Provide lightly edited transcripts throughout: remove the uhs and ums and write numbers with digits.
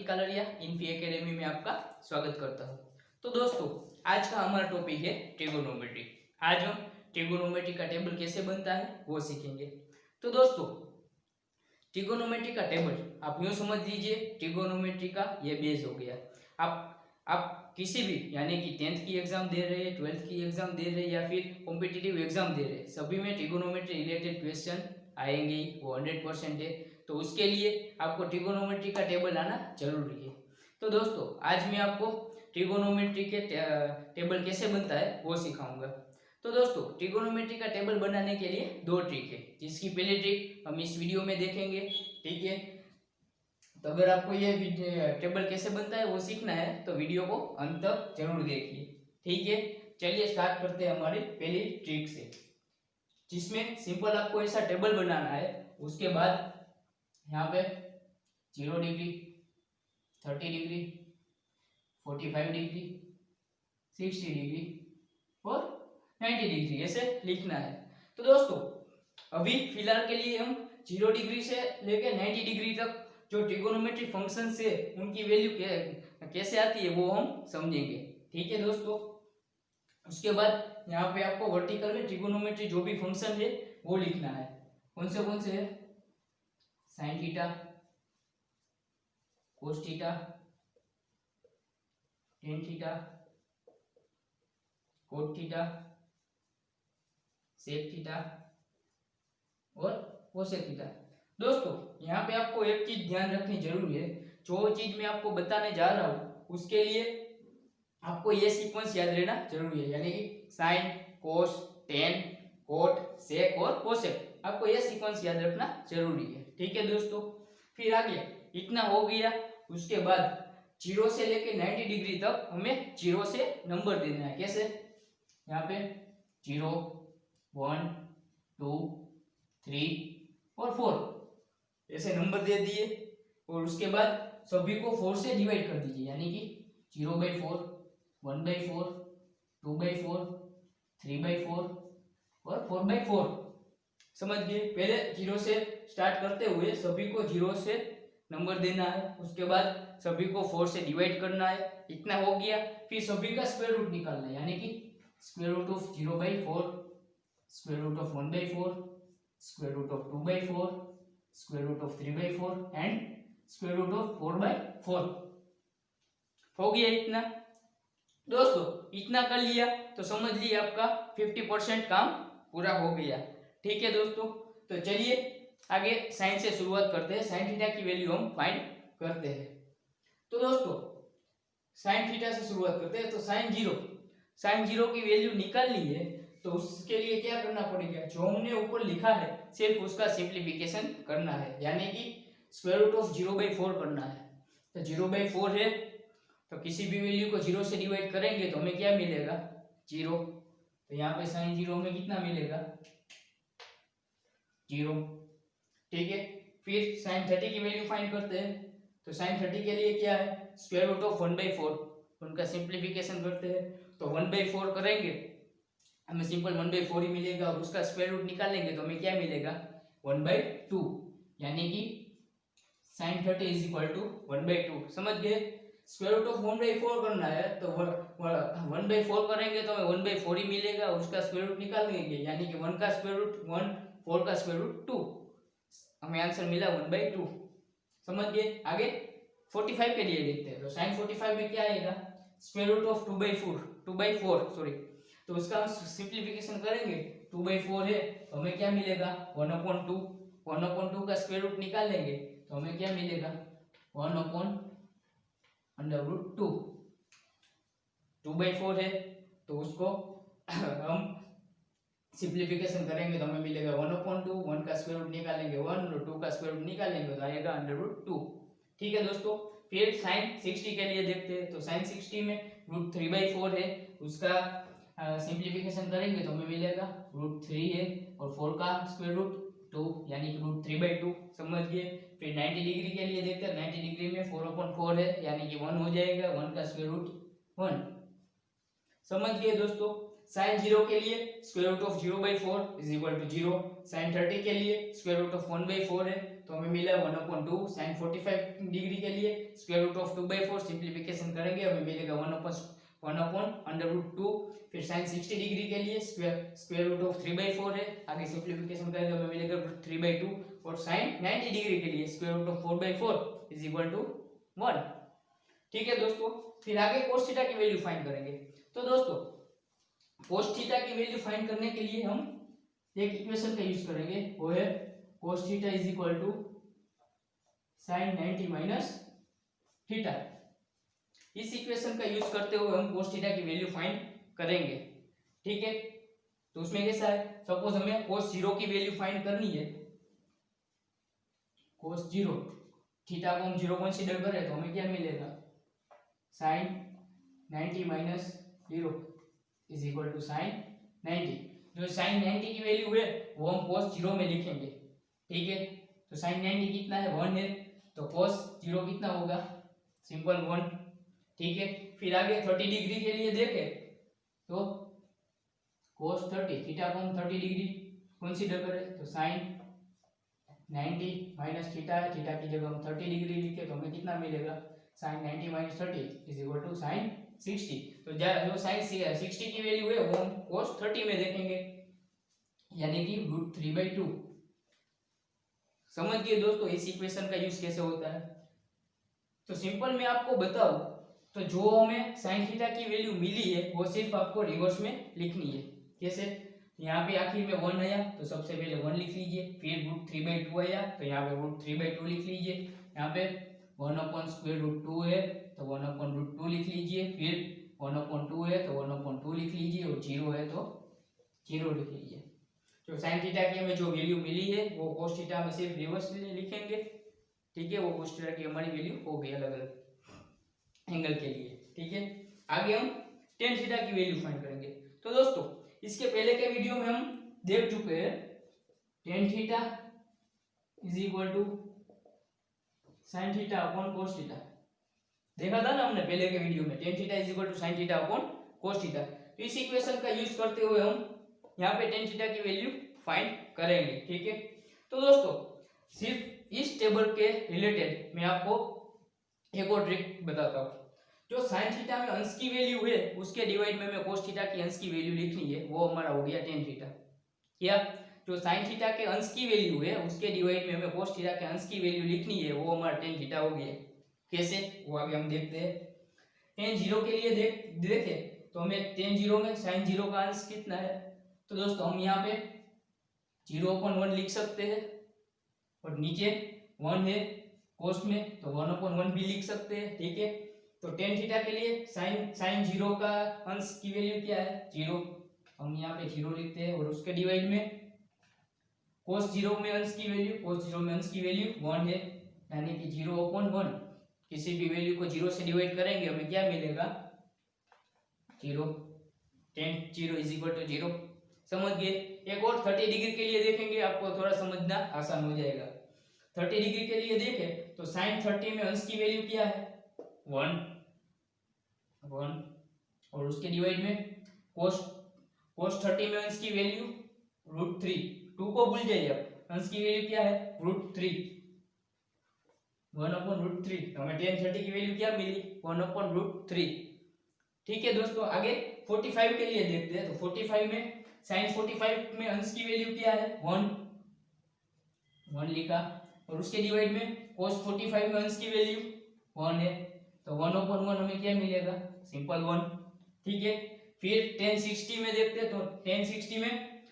Kalaria Infy academy में आपका स्वागत करता हूँ। तो दोस्तों, आज का हमारा टॉपिक है ट्रिगोनोमेट्री। आज हम ट्रिगोनोमेट्री का टेबल कैसे बनता है वो सीखेंगे। तो दोस्तों, ट्रिगोनोमेट्री का टेबल आप यूँ समझ लीजिए, ट्रिगोनोमेट्री का ये बेस हो गया। आप किसी भी यानी कि 10th की एग्जाम दे रहे हैं, 12th की एग्जाम दे रहे हैं या फिर कॉम्पिटिटिव एग्जाम दे रहे हैं, सभी में ट्रिगोनोमेट्री रिलेटेड क्वेश्चन आएंगे ही, वो 100% है। तो उसके लिए आपको ट्रिगोनोमेट्री का टेबल आना जरूरी है। तो दोस्तों, आज मैं आपको ट्रिगोनोमेट्री के टेबल कैसे बनता है वो सिखाऊंगा। तो दोस्तों, ट्रिगोनोमेट्री का टेबल बनाने के लिए दो ट्रिक है, जिसकी पहली ट्रिक हम इस वीडियो में देखेंगे, ठीक है। तो अगर आपको ये टेबल कैसे बनता है वो सीखना है तो वीडियो को अंत तक जरूर देखिए, ठीक है। चलिए स्टार्ट करते हैं हमारी पहली ट्रिक से, जिसमें सिंपल आपको ऐसा टेबल बनाना है। उसके बाद यहाँ पे 0 डिग्री, 30 डिग्री, 45 डिग्री, 60 डिग्री और 90 डिग्री ऐसे लिखना है। तो दोस्तों, अभी फिलहाल के लिए हम 0 डिग्री से लेकर 90 डिग्री तक जो ट्रिगोनोमेट्री फंक्शन से उनकी वैल्यू कैसे आती है वो हम समझेंगे, ठीक है दोस्तों। उसके बाद यहाँ पे आपको वर्टिकल में ट्रिगोनोमेट्री जो भी फंक्शन है वो लिखना है। कौन से है? Sine theta, cos theta, tan theta, cot theta, sec theta और कोसेक थीटा। दोस्तों, यहाँ पे आपको एक चीज ध्यान रखनी जरूरी है, जो चीज मैं आपको बताने जा रहा हूँ उसके लिए आपको ये सीक्वेंस याद रहना जरूरी है, यानी कि साइन, कोस, टेन, कोट, सेक और कोसेक, आपको ये सीक्वेंस याद रखना जरूरी है, ठीक है दोस्तों। फिर आगे इतना हो गया। उसके बाद 0 से लेके 90 डिग्री तक हमें 0 से नंबर देना है। कैसे? यहाँ पे 0, 1, 2, 3 और 4 ऐसे नंबर दे दिए। और उसके बाद सभी को 4 से डिवाइड कर दीजिए, यानी कि 0/4, 1/4, 2/4, 3/4 और 4/4। समझ गए? पहले 0 से स्टार्ट करते हुए सभी को 0 से नंबर देना है, उसके बाद सभी को 4 से डिवाइड करना है। इतना हो गया। फिर सभी का स्क्वायर रूट निकालना है, यानी कि square root of 0/4, square root of 1/4, square root of 2/4, square root of 3/4 and square root of 4/4। हो गया इतना। दोस्तों, इतना कर लिया तो समझ लीजिए आपका 50% काम पूरा हो गया, ठीक है दोस्तों। तो चलिए आगे साइन से शुरुआत करते हैं। साइन थीटा की वैल्यू हम फाइंड करते हैं। तो दोस्तों, साइन थीटा से शुरुआत करते हैं। तो साइन 0 की वैल्यू निकालनी है, तो उसके लिए क्या करना पड़ेगा? जो हमने ऊपर लिखा है सिर्फ उसका सिंप्लीफिकेशन करना है, यानी कि स्क्वायर रूट ऑफ 0/4 करना है। तो 0/4 है, तो किसी भी वैल्यू को 0 से डिवाइड करेंगे तो हमें क्या मिलेगा? 0। तो यहाँ पे साइन 0 में कितना मिलेगा? 0, ठीक है। फिर साइन 30 की वैल्यू फाइंड करते हैं। तो साइन 30 के लिए क्या है? स्क्वायर रूट ऑफ 1/4, उनका सिंप्लीफिकेशन करते हैं। तो 1/4 करेंगे, हमें सिंपल 1/4 ही मिलेगा, और उसका स्क्वायर रूट निकालेंगे तो हमें क्या मिलेगा? 1/2, यानी कि साइन 30 इज इक्वल टू 1/2। समझ गए? स्क्वायर रूट ऑफ 1/4 करना है, तो 1/4 करेंगे तो हमें 1/4 ही मिलेगा, उसका स्क्वायर रूट निकाल लेंगे, यानी कि 1 का स्क्वायर रूट 1, 4 का स्क्वायर रूट 2, हमें आंसर मिला 1/2। समझ गए? आगे 45 के लिए देखते हैं। तो साइन 45 में क्या आएगा? स्क्वायर रूट ऑफ 2/4 सॉरी, तो उसका हम सिंप्लीफिकेशन करेंगे। 2/4 है तो हमें क्या मिलेगा? 1/2। 1/2 का स्क्वायर रूट निकाल लेंगे तो हमें क्या मिलेगा? 1/√2। 2/4 है तो उसको हम सिंप्लीफिकेशन करेंगे तो हमें मिलेगा 1/2। 1 का स्क्वायर रूट निकालेंगे 1, और 2 का स्क्वायर रूट निकालेंगे तो आएगा √2, ठीक है दोस्तों। फिर साइन 60 के लिए देखते हैं। तो साइन 60 में √3/4 है, उसका सिंप्लीफिकेशन करेंगे तो हमें मिलेगा √3 है, और 4 का स्क्वायर रूट 2, यानी कि √3/2। समझ गए? फिर 90 डिग्री के लिए देखते हैं। 90 डिग्री में 4/4 है, यानी कि 1 हो जाएगा, 1 का स्क्वायर रूट 1। समझ गए दोस्तों? साइन 0 के लिए square root of 0/4 is equal to 0। Sine 30 के लिए स्क्वायर रूट ऑफ 1/4 है तो हमें मिला 1/2। साइन 45 डिग्री के लिए स्क्वायर रूट ऑफ 2/4, सिंप्लीफिकेशन करेंगे हमें मिलेगा 1/√2। फिर साइन 60 डिग्री के लिए स्क्वायर रूट ऑफ 3/4 है, आगे सिंप्लीफिकेशन करेंगे हमें मिलेगा 3/2। और साइन 90 डिग्री के लिए स्क्वायर रूट ऑफ 4/4 इज इक्वल टू 1। ठीक है दोस्तों, फिर आगे cos थीटा की वैल्यू फाइंड करेंगे। तो दोस्तों cos थीटा की वैल्यू फाइंड करने के लिए हम एक इक्वेशन का यूज करेंगे, वो है cos theta is equal to sin 90 minus theta. इस इक्वेशन का यूज करते हुए हम cos थीटा की वैल्यू फाइंड करेंगे। ठीक है, तो उसमें कैसा है, सपोज हमें cos 0 की वैल्यू फाइंड करनी है। cos 0 थीटा को हम 0 कंसीडर करें तो हमें क्या मिलेगा, sin 90 minus 0 is equal to sin 90। जो sin 90 की वैल्यू है वो हम cos 0 में लिखेंगे। ठीक है, तो sin 90 कितना है, 1 है, तो cos 0 कितना होगा, सिंपल 1। ठीक है, फिर आगे 30 डिग्री के लिए देखें तो cos 30 थीटा को हम 30 डिग्री कंसीडर करें तो sin 90 माइनस थीटा है, थीटा की जगह हम 30 डिग्री लिखे तो हमें कितना मिलेगा, sin 90 minus 30 is equal to sin 60। तो जो sin 60 की वैल्यू है वो हम cos 30 में देखेंगे, यानी कि √3/2। समझ गए दोस्तों इस इक्वेशन का यूज कैसे होता है। तो सिंपल मैं आपको बताऊं तो जो हमें sin थीटा की वैल्यू मिली है वो सिर्फ आपको रिवर्स में लिखनी है। कैसे, यहाँ पे आखिर में 1 आया तो सबसे पहले 1 लिख लीजिए, फिर √3/2 आया तो यहाँ पे √3/2 लिख लीजिए, यहाँ पे 1/√2 है तो 1/√2 लिख लीजिए, फिर 1/2 है तो 1/2 लिख लीजिए, और 0 है तो 0 लिख लीजिए। जो sin थीटा की हमें जो वैल्यू मिली है वो cos थीटा में सिर्फ रिवर्स लिखेंगे। ठीक है, वो cos थीटा की हमारी वैल्यू हो गई अलग अलग एंगल के लिए। ठीक है, आगे हम tan थीटा की वैल्यू फाइंड करेंगे। तो दोस्तों इसके पहले के वीडियो में हम देख चुके हैं tan theta is equal to sin theta upon cos theta, देखा था ना हमने पहले के वीडियो में, tan theta is equal to sin theta upon cos theta. तो इस इक्वेशन का यूज करते हुए हम यहाँ पे tan थीटा की वैल्यू फाइंड करेंगे। ठीक है, तो दोस्तों सिर्फ इस टेबल के रिलेटेड मैं आपको एक और ट्रिक बताता हूँ। जो sin थीटा में अंश की वैल्यू है उसके डिवाइड में हमें cos थीटा की अंश की वैल्यू लिखनी है, वो हमारा हो गया tan थीटा। क्या, जो sin थीटा के अंश की वैल्यू है उसके डिवाइड में हमें cos थीटा के अंश की वैल्यू लिखनी है, वो हमारा tan थीटा हो गया। कैसे, वो आगे हम देखते हैं। tan 0 के लिए देखे तो हमें tan 0 में sin 0 का अंश कितना है, तो दोस्तों हम यहाँ पे 0/1 लिख सकते हैं, और नीचे 1 है cos में तो 1/1 भी लिख सकते हैं। ठीक है, तो tan थीटा के लिए sin 0 का अंश की वैल्यू क्या है, 0, हम यहाँ पे 0 लिखते हैं, और उसके डिवाइड में cos 0 में अंश की वैल्यू, cos 0 में अंश की वैल्यू 1 है, यानी कि 0/1। किसी भी वैल्यू को 0 से डिवाइड करेंगे हमें क्या मिलेगा, 0। tan 0 is equal to 0। समझ गए। एक और 30 डिग्री के लिए देखेंगे, आपको थोड़ा समझना आसान हो जाएगा। 30 डिग्री के लिए देखें तो sin 30 में अंश की वैल्यू क्या है, 1, और उसके डिवाइड में cos 30 में अंश की वैल्यू √3, 2 को भूल जाइए आप, अंश की वैल्यू क्या है, √3, 1/√3। तो हमें tan 30 की वैल्यू क्या मिली, 1/√3। ठीक है दोस्तों, आगे 45 के लिए देखते हैं। तो 45 में sin 45 में अंश की वैल्यू क्या है, 1 लिखा, और उसके डिवाइड में cos 45 में अंश की वैल्यू 1 है, तो 1/1 हमें क्या मिलेगा, सिंपल 1। ठीक है, फिर tan 60 में देखते हैं। तो tan 60 में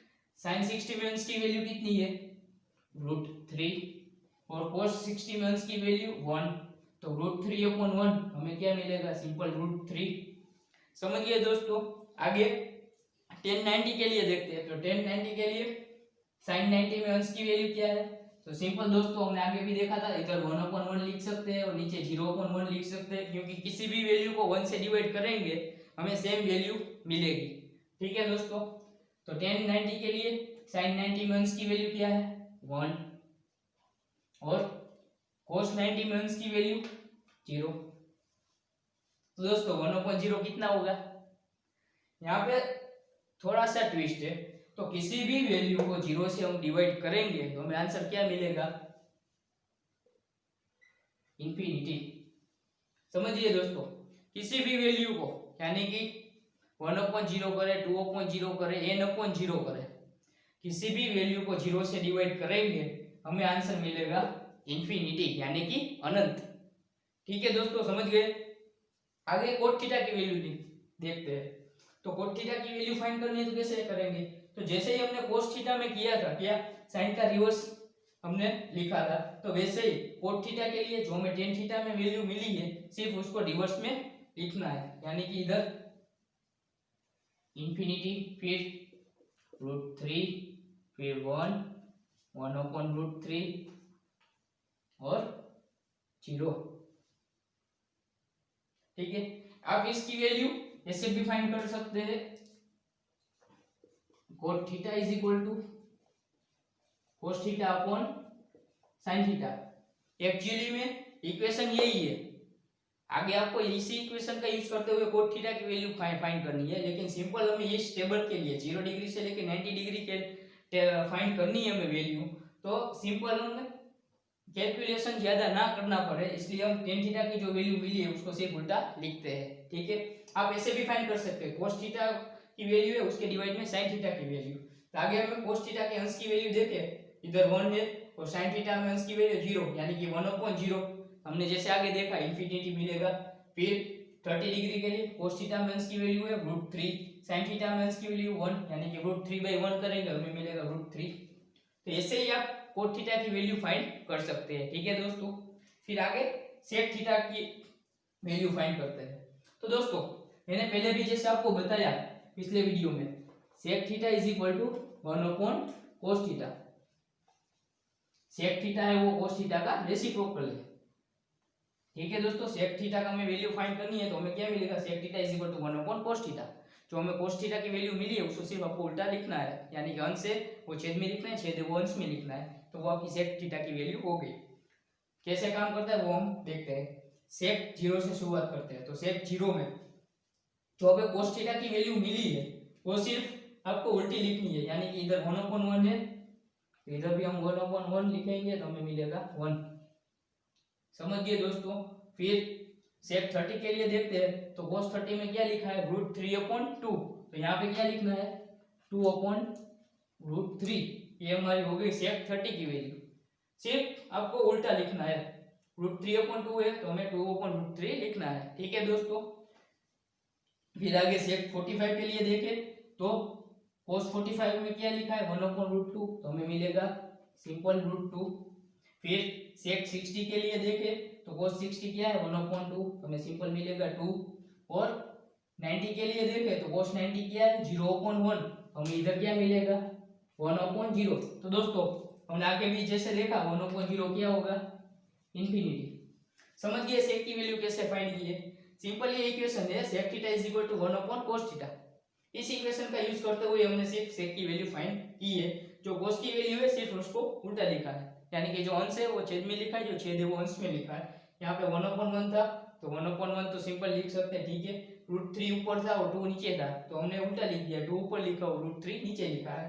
sin 60 में अंश की वैल्यू कितनी है, √3, और cos 60 में अंश की वैल्यू 1, तो √3/1 हमें क्या मिलेगा, सिंपल √3। समझ गए दोस्तों। आगे tan 90 के लिए देखते हैं। तो tan 90 के लिए sin 90 में अंश की वैल्यू क्या है, तो सिंपल दोस्तों हमने आगे भी देखा था, इधर 1/1 लिख सकते हैं और नीचे 0/1 लिख सकते हैं, क्योंकि किसी भी वैल्यू को 1 से डिवाइड करेंगे हमें सेम वैल्यू मिलेगी। ठीक है दोस्तों, तो tan 90 के लिए sin 90 में अंश की वैल्यू क्या है, 1, और cos 90 में अंश की वैल्यू 0। तो दोस्तों 1/0 कितना होगा, यहाँ पे थोड़ा सा ट्विस्ट है। तो किसी भी वैल्यू को 0 से हम डिवाइड करेंगे तो हमें आंसर क्या मिलेगा? इंफिनिटी। समझिए दोस्तों, किसी भी वैल्यू को यानी कि 1/0 करे, 2/0 करे, n/0 करे, किसी भी वैल्यू को 0 से डिवाइड करेंगे हमें आंसर मिलेगा इंफिनिटी यानी कि अनंत। ठीक है दोस्तों, समझ गए। आगे कोट थीटा की वैल्यू देखते हैं। तो कोट थीटा की वैल्यू फाइंड करनी है तो कैसे करेंगे? तो जैसे ही हमने कोस थीटा में किया था, क्या साइन का रिवर्स हमने लिखा था, तो वैसे ही कोट थीटा के लिए जो हमें टेन थीटा में वैल्यू मिली है सिर्फ उसको रिवर्स में लिखना है, यानी कि इधर इंफिनिटी, फिर √3, फिर 1/√3 और 0। ठीक है, आप इसकी वैल्यू ऐसे भी फाइंड कर सकते हैं, cot theta is equal to cos theta upon sine theta. Actually में इक्वेशन यही है, आगे आपको इसी इक्वेशन का यूज करते हुए कोट थीटा की वैल्यू फाइंड करनी है, लेकिन सिंपल हमें इस टेबल के लिए 0 डिग्री से लेकर 90 डिग्री के फाइंड करनी है हमें वैल्यू, तो सिंपल हमें कैलकुलेशन ज्यादा ना करना पड़े, इसलिए हम टेन थीटा की जो वैल्यू मिली है उसको सिर्फ उल्टा लिखते हैं। ठीक है, आप ऐसे भी फाइंड कर सकते हैं, कोस थीटा की वैल्यू है उसके डिवाइड में साइन थीटा की वैल्यू। तो आगे हमें कोस थीटा के अंश की वैल्यू देखे, इधर 1 है और साइन थीटा में अंश की वैल्यू 0 यानी कि 1/0। हमने जैसे आगे देखा इंफिनिटी मिलेगा। फिर 30 डिग्री के लिए कोस थीटा में अंश की वैल्यू है √3, साइन थीटा में अंश की वैल्यू 1 यानी कि √3/1 करेंगे हमें मिलेगा √3। तो ऐसे ही आप कोट थीटा की वैल्यू फाइंड कर सकते हैं। ठीक है दोस्तों, फिर आगे सेक थीटा की वैल्यू फाइंड करते हैं। तो दोस्तों मैंने पहले भी जैसे आपको बताया पिछले वीडियो में, sec theta is equal to 1/cos theta. Sec theta है वो कोस थीटा का रेसिप्रोकल है। ठीक है दोस्तों, सेक थीटा का हमें वैल्यू फाइंड करनी है तो हमें क्या मिलेगा? Sec theta is equal to 1/cos theta. जो हमें कोस थीटा की वैल्यू मिली है उसको सिर्फ आपको उल्टा लिखना है, यानी कि अंश है वो छेद में लिखना है, छेद है वो अंश में लिखना है, तो वो आपकी सेक थीटा की वैल्यू हो गई। कैसे काम करता है वो हम देखते हैं। सेक 0 से शुरुआत करते हैं, तो सेक 0 में जो हमें कोस थीटा की वैल्यू मिली है वो सिर्फ आपको उल्टी लिखनी है, यानी कि इधर 1/1 है, इधर भी हम 1/1 लिखेंगे तो हमें मिलेगा 1। समझ गए दोस्तों। फिर सेक 30 के लिए देखते हैं, तो cos 30 में क्या लिखा है? √3/2। तो यहाँ पे क्या लिखना है? 2/√3। ये हमारी हो गई सेक 30 की वैल्यू। सिर्फ आपको उल्टा लिखना है, √3/2 है तो हमें 2/√3 लिखना है। ठीक है दोस्तों, फिर आगे सेक 45 के लिए देखें तो cos 45 में क्या लिखा है? 1/√2, तो हमें मिलेगा सिंपल √2। फिर सेक 60 के लिए देखें तो cos 60 क्या है? 1/2, तो हमें सिंपल मिलेगा 2। और 90 के लिए देखें तो cos 90 क्या है? 0/1, हमें इधर क्या मिलेगा? 1/0। तो दोस्तों हमने आगे भी जैसे देखा 1/0 क्या होगा? इंफिनिटी। समझ गए सेक की वैल्यू कैसे फाइंड की है? सिंपल ये इक्वेशन है, sec theta is equal to 1/cos theta. इस इक्वेशन का यूज करते हुए हमने सिर्फ सेक की वैल्यू फाइंड की है। जो cos की वैल्यू है सिर्फ उसको उल्टा लिखा है, यानी कि जो अंश है वो छेद में लिखा है, जो छेद है वो अंश में लिखा है। यहाँ पे 1/1 था तो 1/1 तो सिंपल लिख सकते हैं। ठीक है, √3 ऊपर था और 2 नीचे था तो हमने उल्टा लिख दिया, 2 ऊपर लिखा और √3 नीचे लिखा है।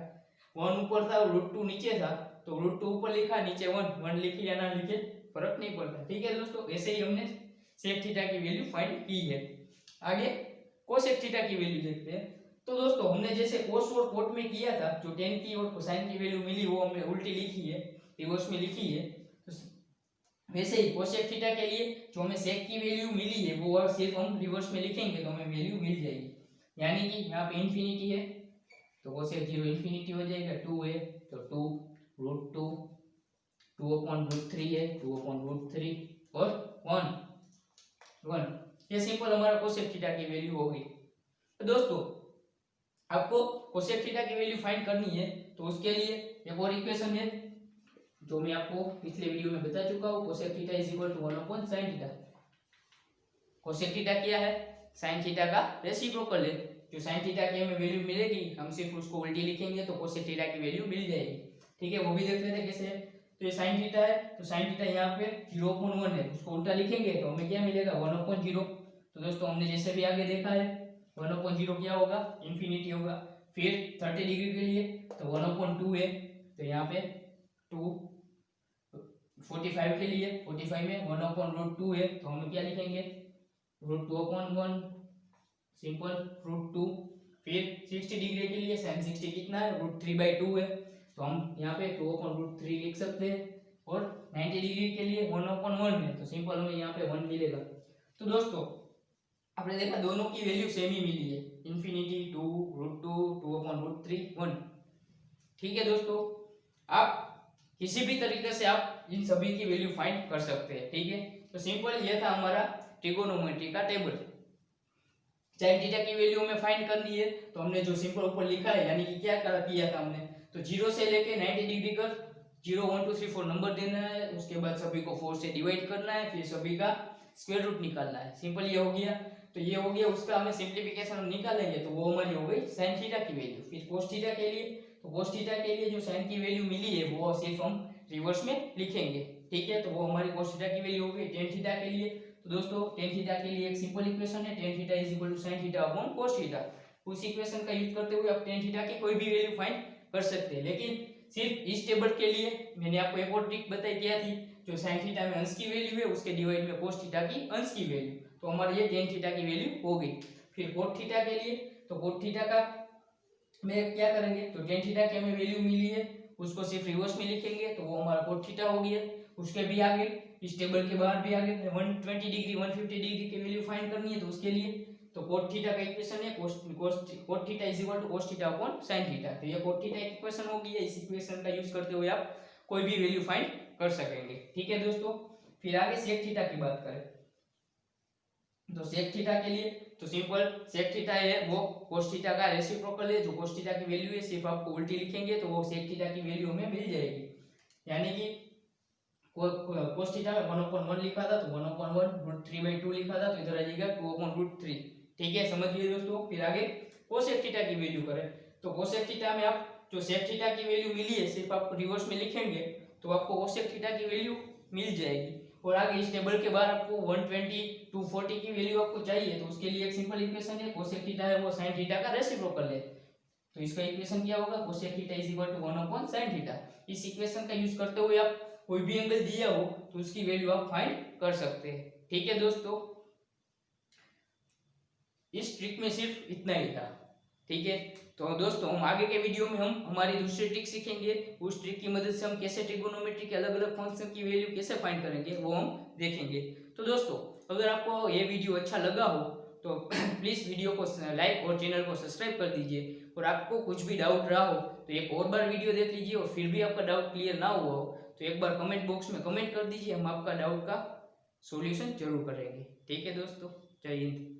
1 ऊपर था और √2 नीचे था तो √2 ऊपर लिखा, नीचे 1 लिखे या ना लिखे फर्क नहीं पड़ता। ठीक है दोस्तों, ऐसे ही हमने सेक थीटा की वैल्यू फाइंड की है। आगे कोसेक थीटा की वैल्यू देखते हैं। तो दोस्तों हमने जैसे कोस और कोट में किया था, जो टेन की और कोसाइन की वैल्यू मिली वो हमने उल्टी लिखी है, रिवर्स में लिखी है। तो वैसे ही कोसेक थीटा के लिए जो हमें सेक की वैल्यू मिली है वो सिर्फ हम रिवर्स में लिखेंगे तो हमें वैल्यू मिल जाएगी, यानी कि यहाँ पे इंफिनिटी है तो कोसेक 0 इंफिनिटी हो जाएगा, 2 है तो 2 2/√3 है 2/√3 और 1। ये सिंपल हमारा कोसेक थीटा की वैल्यू होगी। तो दोस्तों आपको कोसेक थीटा की वैल्यू फाइंड करनी है तो उसके लिए एक और इक्वेशन है जो मैं आपको पिछले वीडियो में बता चुका हूँ, cosec theta is equal to 1/sin theta. Cosec theta क्या है? साइन थीटा का रेसिप्रोकल है। जो साइन थीटा की हमें वैल्यू मिलेगी हम सिर्फ उसको उल्टी लिखेंगे तो कोसेक थीटा की वैल्यू मिल जाएगी। ठीक है, वो भी देख लेते हैं कैसे। तो ये साइन थीटा है तो साइन थीटा यहाँ पे 0/1 है, उसको उल्टा लिखेंगे तो हमें क्या मिलेगा? 1/0। तो दोस्तों हमने जैसे भी आगे देखा है 1/0 क्या होगा? इंफिनिटी होगा। फिर 30 डिग्री के लिए तो 1/2 है, तो यहाँ पे 2। 45 के लिए 45 में 1/√2 है, तो हम क्या लिखेंगे √2/1, सिंपल √2। फिर 60 डिग्री के लिए sin 60 कितना है √3/2 है, तो हम यहाँ पे 2/√3 लिख सकते हैं। और 90 डिग्री के लिए 1/1 है, तो सिंपल हमें यहाँ पे 1 मिलेगा। तो दोस्तों आपने देखा दोनों की वैल्यू सेम ही मिली है, इन्फिनिटी 2, √2, 2/√3, 1। ठीक है दोस्तों, आप किसी भी तरीके से आप इन सभी की वैल्यू फाइंड कर सकते हैं। ठीक है, तो सिंपल ये था हमारा ट्रिगोनोमेट्री का टेबल। sin थीटा की वैल्यू हमें फाइंड करनी है, तो हमने जो सिंपल ऊपर लिखा है यानी कि क्या किया था हमने, तो 0 से लेके 90 डिग्री का 0 1 2 3 4 नंबर देना है, उसके बाद सभी को 4 से डिवाइड करना है, फिर सभी का स्क्वायर रूट निकालना है। सिंपल ये हो गया। तो ये हो गया, उसका हमें सिंप्लीफिकेशन हम निकालेंगे तो वो हमारी हो गई sin थीटा की वैल्यू। फिर cos थीटा के लिए, तो cos थीटा के लिए जो sin की वैल्यू मिली है वो सिर्फ हम रिवर्स में लिखेंगे। ठीक है, तो वो हमारी cos थीटा की वैल्यू हो गई। tan थीटा के लिए, तो दोस्तों tan थीटा के लिए एक सिंपल इक्वेशन है, tan theta sin theta upon cos theta. उस इक्वेशन का यूज करते हुए आप tan थीटा की कोई भी वैल्यू फाइंड कर सकते हैं। लेकिन सिर्फ इस टेबल के लिए मैंने आपको एक और ट्रिक बताई क्या थी, जो sin थीटा में अंश की वैल्यू है उसके डिवाइड में cos थीटा की अंश की वैल्यू, तो हमारी ये tan थीटा की वैल्यू हो गई। फिर cot थीटा के लिए, तो cot थीटा का में क्या करेंगे, तो tan थीटा की हमें वैल्यू मिली है उसको सिर्फ रिवर्स में लिखेंगे, तो वो हमारा cot थीटा हो गया। उसके भी आगे इस टेबल के बाहर भी आगे 120 डिग्री 150 डिग्री की वैल्यू फाइंड करनी है, तो उसके लिए तो cot थीटा का इक्वेशन है cot theta cos theta upon sin theta. तो ये cot थीटा इक्वेशन हो गई है। इस इक्वेशन का यूज करते हुए आप कोई भी वैल्यू फाइंड कर सकेंगे। ठीक है दोस्तों, फिर आगे sec थीटा की बात करें, तो sec थीटा के लिए तो सिंपल sec थीटा है वो cos थीटा का रेसिप्रोकल है। जो cos थीटा की वैल्यू है सिर्फ आपको उल्टी लिखेंगे तो वो sec थीटा की वैल्यू हमें मिल जाएगी। यानी कि cos थीटा में 1/1 लिखा था तो 1/1 √3/2 लिखा था, तो इधर आ जाएगा 2/√3। ठीक है, समझ गए दोस्तों। फिर आगे cosec थीटा की वैल्यू करें, तो cosec थीटा में आप जो sec थीटा की वैल्यू मिली है सिर्फ आप रिवर्स में लिखेंगे तो आपको cosec थीटा की वैल्यू मिल जाएगी। और आगे इस टेबल के बाद आपको 120 240 की वैल्यू आपको चाहिए, तो उसके लिए एक सिंपल इक्वेशन है cosec थीटा है वो sin थीटा का रेसिप्रोकल है, तो इसका इक्वेशन क्या होगा cosec थीटा = 1/sin थीटा। इस इक्वेशन का यूज करते हुए आप कोई भी एंगल दिया हो तो उसकी वैल्यू आप फाइंड कर सकते हैं। ठीक है दोस्तों, इस ट्रिक में सिर्फ इतना ही था। ठीक है, तो दोस्तों हम आगे के वीडियो में हम हमारी दूसरी ट्रिक सीखेंगे। उस ट्रिक की मदद से हम कैसे ट्रिगोनोमेट्री के अलग अलग फंक्शन की वैल्यू कैसे फाइंड करेंगे वो हम देखेंगे। तो दोस्तों अगर आपको ये वीडियो अच्छा लगा हो तो प्लीज़ वीडियो को लाइक और चैनल को सब्सक्राइब कर दीजिए। और आपको कुछ भी डाउट रहा हो तो एक और बार वीडियो देख लीजिए, और फिर भी आपका डाउट क्लियर ना हुआ हो तो एक बार कमेंट बॉक्स में कमेंट कर दीजिए, हम आपका डाउट का सॉल्यूशन जरूर करेंगे। ठीक है दोस्तों, जय हिंद।